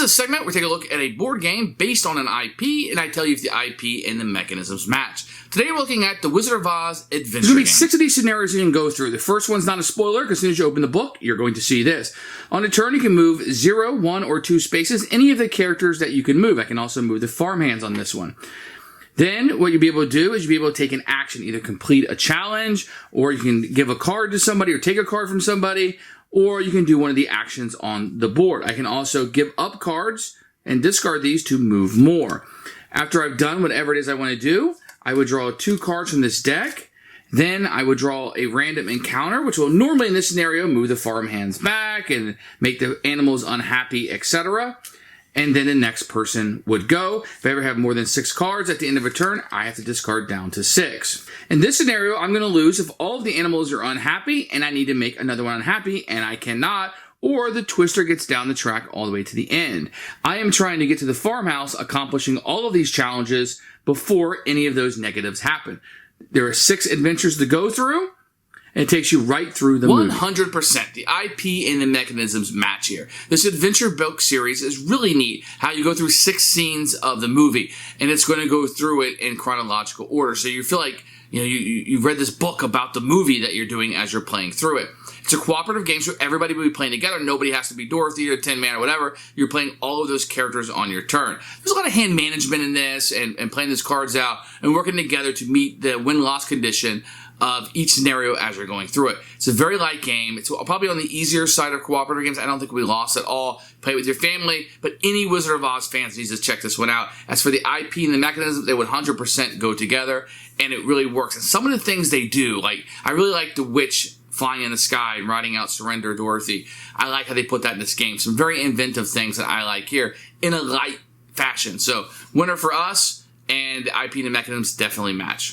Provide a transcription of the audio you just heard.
is a segment where we take a look at a board game based on an IP, and I tell you if the IP and the mechanisms match. Today we're looking at the Wizard of Oz Adventure Game. There's going to be 6 of these scenarios you can go through. The first one's not a spoiler, because as soon as you open the book, you're going to see this. On a turn, you can move 0, 1, or 2 spaces, any of the characters that you can move. I can also move the farmhands on this one. Then, what you'll be able to do is you'll be able to take an action, either complete a challenge, or you can give a card to somebody, or take a card from somebody, or you can do one of the actions on the board. I can also give up cards and discard these to move more. After I've done whatever it is I want to do, I would draw 2 cards from this deck. Then I would draw a random encounter, which will normally in this scenario move the farmhands back and make the animals unhappy, etc. And then the next person would go. If I ever have more than 6 cards at the end of a turn, I have to discard down to 6. In this scenario, I'm going to lose if all of the animals are unhappy and I need to make another one unhappy and I cannot, or the twister gets down the track all the way to the end. I am trying to get to the farmhouse, accomplishing all of these challenges before any of those negatives happen. There are 6 adventures to go through. And it takes you right through the movie. 100%. The IP and the mechanisms match here. This adventure book series is really neat. How you go through 6 scenes of the movie, and it's going to go through it in chronological order. So you feel like you've read this book about the movie that you're doing as you're playing through it. It's a cooperative game, so everybody will be playing together. Nobody has to be Dorothy or Tin Man or whatever. You're playing all of those characters on your turn. There's a lot of hand management in this, and playing these cards out and working together to meet the win-loss condition of each scenario as you're going through it. It's a very light game. It's probably on the easier side of cooperative games. I don't think we lost at all. Play with your family, but any Wizard of Oz fans needs to check this one out. As for the IP and the mechanism, they would 100% go together, and it really works. And some of the things they do, like, I really like the witch flying in the sky and riding out Surrender Dorothy. I like how they put that in this game. Some very inventive things that I like here in a light fashion. So, winner for us, and the IP and the mechanisms definitely match.